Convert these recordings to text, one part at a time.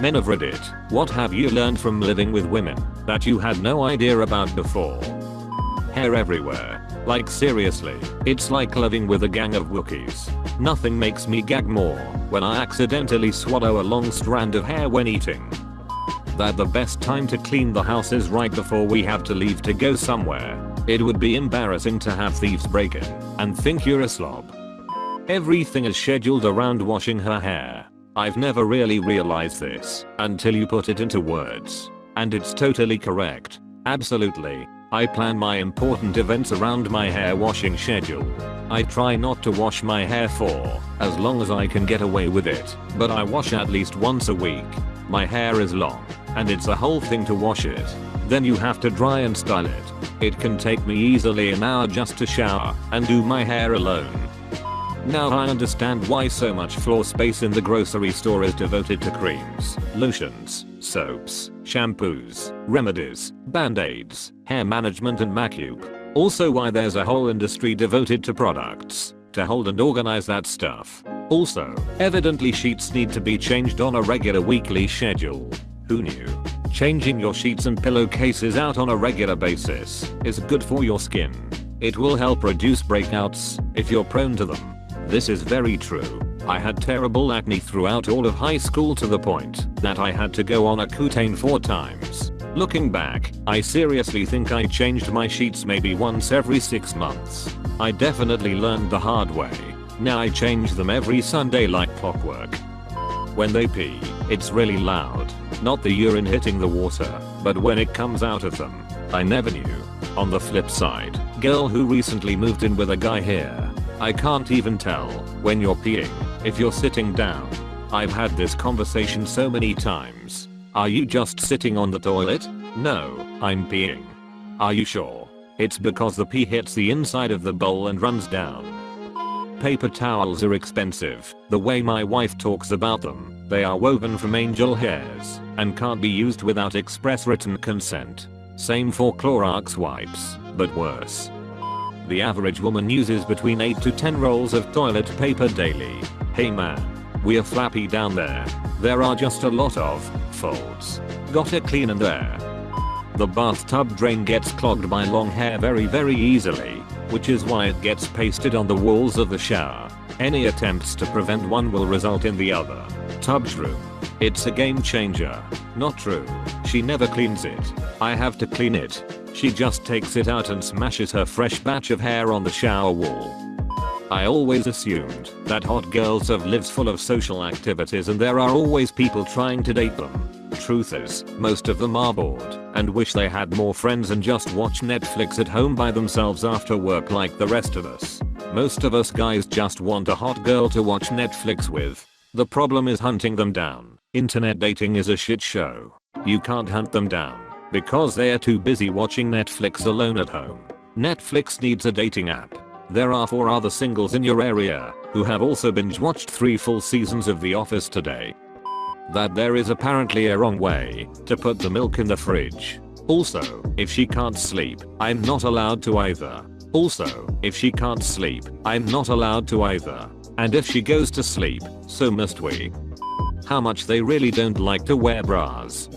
Men of Reddit, what have you learned from living with women that you had no idea about before? Hair everywhere. Like seriously, it's like living with a gang of Wookiees. Nothing makes me gag more when I accidentally swallow a long strand of hair when eating. That the best time to clean the house is right before we have to leave to go somewhere. It would be embarrassing to have thieves break in and think you're a slob. Everything is scheduled around washing her hair. I've never really realized this until you put it into words. And it's totally correct. Absolutely. I plan my important events around my hair washing schedule. I try not to wash my hair for as long as I can get away with it, but I wash at least once a week. My hair is long, and it's a whole thing to wash it. Then you have to dry and style it. It can take me easily an hour just to shower and do my hair alone. Now I understand why so much floor space in the grocery store is devoted to creams, lotions, soaps, shampoos, remedies, band-aids, hair management and makeup. Also why there's a whole industry devoted to products to hold and organize that stuff. Also, evidently sheets need to be changed on a regular weekly schedule. Who knew? Changing your sheets and pillowcases out on a regular basis is good for your skin. It will help reduce breakouts if you're prone to them. This is very true. I had terrible acne throughout all of high school to the point that I had to go on Accutane 4 times. Looking back, I seriously think I changed my sheets maybe once every 6 months. I definitely learned the hard way. Now I change them every Sunday like clockwork. When they pee, it's really loud. Not the urine hitting the water, but when it comes out of them. I never knew. On the flip side, girl who recently moved in with a guy here. I can't even tell when you're peeing if you're sitting down. I've had this conversation so many times. Are you just sitting on the toilet? No, I'm peeing. Are you sure? It's because the pee hits the inside of the bowl and runs down. Paper towels are expensive. The way my wife talks about them, they are woven from angel hairs and can't be used without express written consent. Same for Clorox wipes, but worse. The average woman uses between 8 to 10 rolls of toilet paper daily. Hey man, we're flappy down there. There are just a lot of folds. Gotta clean in there. The bathtub drain gets clogged by long hair very easily, which is why it gets pasted on the walls of the shower. Any attempts to prevent one will result in the other. Tub shroom. It's a game changer. Not true. She never cleans it. I have to clean it. She just takes it out and smashes her fresh batch of hair on the shower wall. I always assumed that hot girls have lives full of social activities and there are always people trying to date them. Truth is, most of them are bored and wish they had more friends and just watch Netflix at home by themselves after work like the rest of us. Most of us guys just want a hot girl to watch Netflix with. The problem is hunting them down. Internet dating is a shit show. You can't hunt them down because they are too busy watching Netflix alone at home. Netflix needs a dating app. There are 4 other singles in your area who have also binge watched 3 full seasons of The Office today. That there is apparently a wrong way to put the milk in the fridge. Also, if she can't sleep, I'm not allowed to either. Also, if she can't sleep, I'm not allowed to either. And if she goes to sleep, so must we. How much they really don't like to wear bras.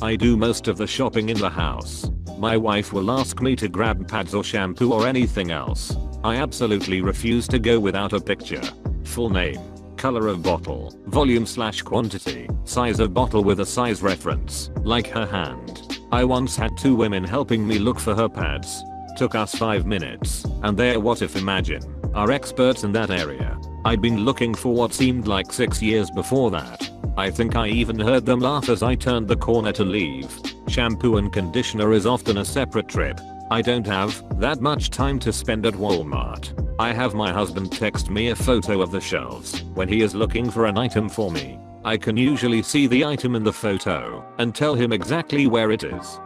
I do most of the shopping in the house. My wife will ask me to grab pads or shampoo or anything else. I absolutely refuse to go without a picture. Full name, color of bottle, volume/quantity, size of bottle with a size reference, like her hand. I once had 2 women helping me look for her pads. Took us 5 minutes, and they're what if imagine, are experts in that area. I'd been looking for what seemed like 6 years before that. I think I even heard them laugh as I turned the corner to leave. Shampoo and conditioner is often a separate trip. I don't have that much time to spend at Walmart. I have my husband text me a photo of the shelves when he is looking for an item for me. I can usually see the item in the photo and tell him exactly where it is.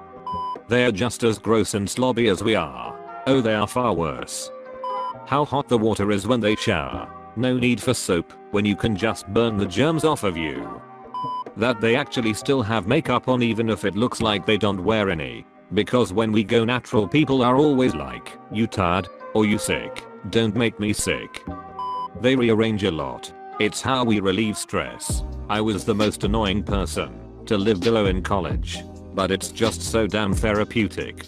They are just as gross and slobby as we are. Oh, they are far worse. How hot the water is when they shower. No need for soap when you can just burn the germs off of you. That they actually still have makeup on even if it looks like they don't wear any. Because when we go natural, people are always like, you tired? Or you sick? Don't make me sick. They rearrange a lot. It's how we relieve stress. I was the most annoying person to live below in college. But it's just so damn therapeutic.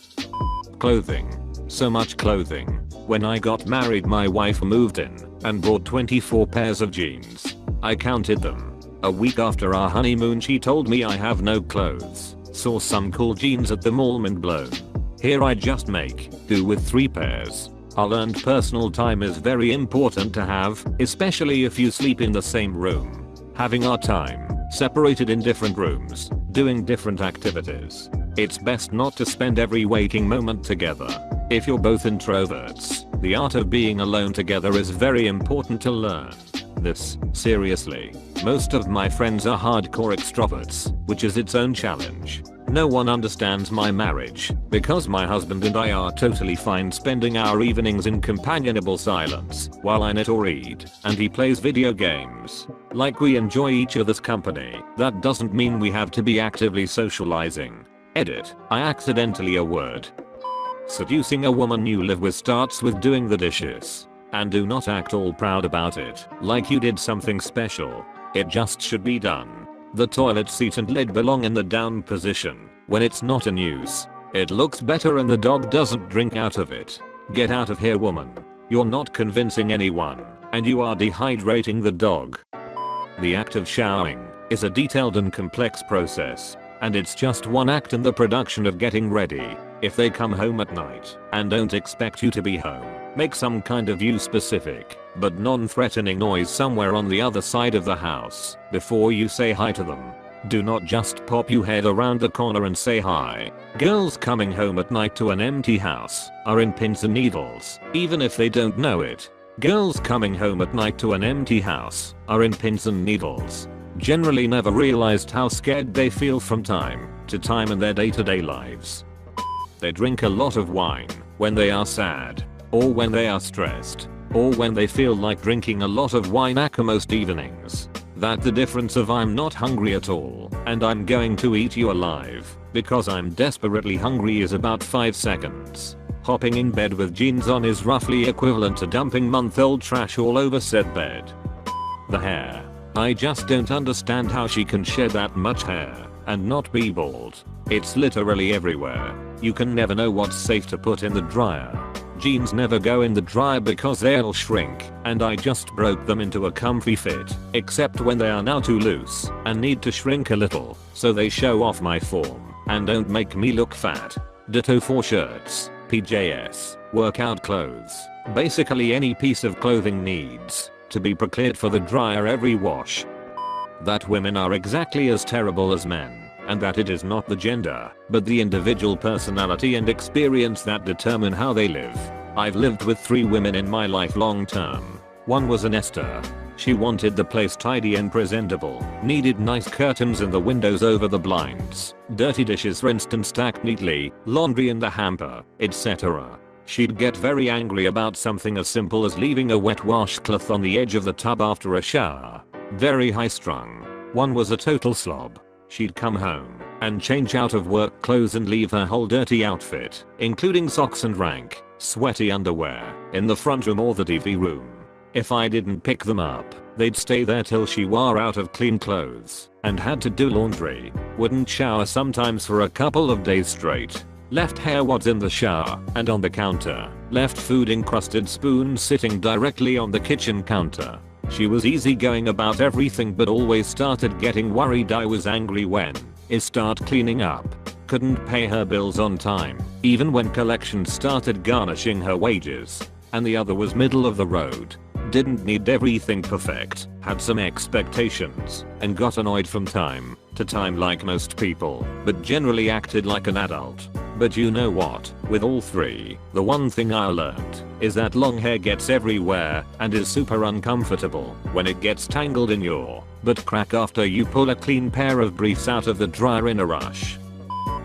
Clothing. So much clothing. When I got married, my wife moved in and brought 24 pairs of jeans. I counted them. A week after our honeymoon, she told me I have no clothes. Saw some cool jeans at the mall, mind blown. Here I just make do with 3 pairs. I learned personal time is very important to have, especially if you sleep in the same room. Having our time separated in different rooms, doing different activities. It's best not to spend every waking moment together. If you're both introverts, the art of being alone together is very important to learn. This, seriously. Most of my friends are hardcore extroverts, which is its own challenge. No one understands my marriage, because my husband and I are totally fine spending our evenings in companionable silence while I knit or read, and he plays video games. Like we enjoy each other's company, that doesn't mean we have to be actively socializing. Edit, I accidentally a word. Seducing a woman you live with starts with doing the dishes. And do not act all proud about it, like you did something special. It just should be done. The toilet seat and lid belong in the down position when it's not in use. It looks better and the dog doesn't drink out of it. Get out of here, woman. You're not convincing anyone, and you are dehydrating the dog. The act of showering is a detailed and complex process, and it's just one act in the production of getting ready. If they come home at night and don't expect you to be home, make some kind of you specific but non-threatening noise somewhere on the other side of the house before you say hi to them. Do not just pop your head around the corner and say hi. Girls coming home at night to an empty house are in pins and needles, even if they don't know it. Girls coming home at night to an empty house are in pins and needles. Generally never realized how scared they feel from time to time in their day-to-day lives. They drink a lot of wine when they are sad, or when they are stressed, or when they feel like drinking a lot of wine most evenings. That the difference of I'm not hungry at all and I'm going to eat you alive because I'm desperately hungry is about 5 seconds. Hopping in bed with jeans on is roughly equivalent to dumping month-old trash all over said bed. The hair. I just don't understand how she can shed that much hair and not be bald. It's literally everywhere. You can never know what's safe to put in the dryer. Jeans never go in the dryer because they'll shrink, and I just broke them into a comfy fit, except when they are now too loose and need to shrink a little so they show off my form and don't make me look fat. Ditto for shirts, PJs, workout clothes. Basically any piece of clothing needs to be prepared for the dryer every wash. That women are exactly as terrible as men, and that it is not the gender, but the individual personality and experience that determine how they live. I've lived with 3 women in my life long term. One was an Esther. She wanted the place tidy and presentable, needed nice curtains in the windows over the blinds, dirty dishes rinsed and stacked neatly, laundry in the hamper, etc. She'd get very angry about something as simple as leaving a wet washcloth on the edge of the tub after a shower. Very high strung. One was a total slob. She'd come home and change out of work clothes and leave her whole dirty outfit, including socks and rank, sweaty underwear, in the front room or the TV room. If I didn't pick them up, they'd stay there till she wore out of clean clothes and had to do laundry. Wouldn't shower sometimes for a couple of days straight. Left hair wads in the shower and on the counter. Left food encrusted spoons sitting directly on the kitchen counter. She was easygoing about everything but always started getting worried I was angry when I start cleaning up. Couldn't pay her bills on time, even when collections started garnishing her wages. And the other was middle of the road. Didn't need everything perfect, had some expectations, and got annoyed from time to time like most people, but generally acted like an adult. But you know what, with all 3, the one thing I learned is that long hair gets everywhere and is super uncomfortable when it gets tangled in your butt crack after you pull a clean pair of briefs out of the dryer in a rush.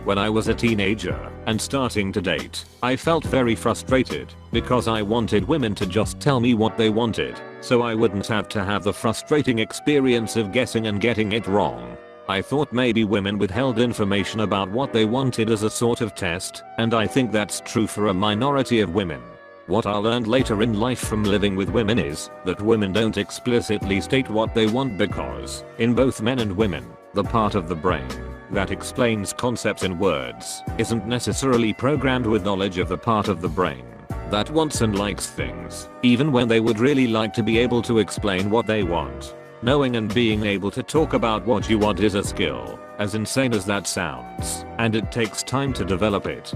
When I was a teenager and starting to date, I felt very frustrated because I wanted women to just tell me what they wanted, so I wouldn't have to have the frustrating experience of guessing and getting it wrong. I thought maybe women withheld information about what they wanted as a sort of test, and I think that's true for a minority of women. What I learned later in life from living with women is that women don't explicitly state what they want because, in both men and women, the part of the brain that explains concepts in words isn't necessarily programmed with knowledge of the part of the brain that wants and likes things, even when they would really like to be able to explain what they want. Knowing and being able to talk about what you want is a skill, as insane as that sounds, and it takes time to develop it.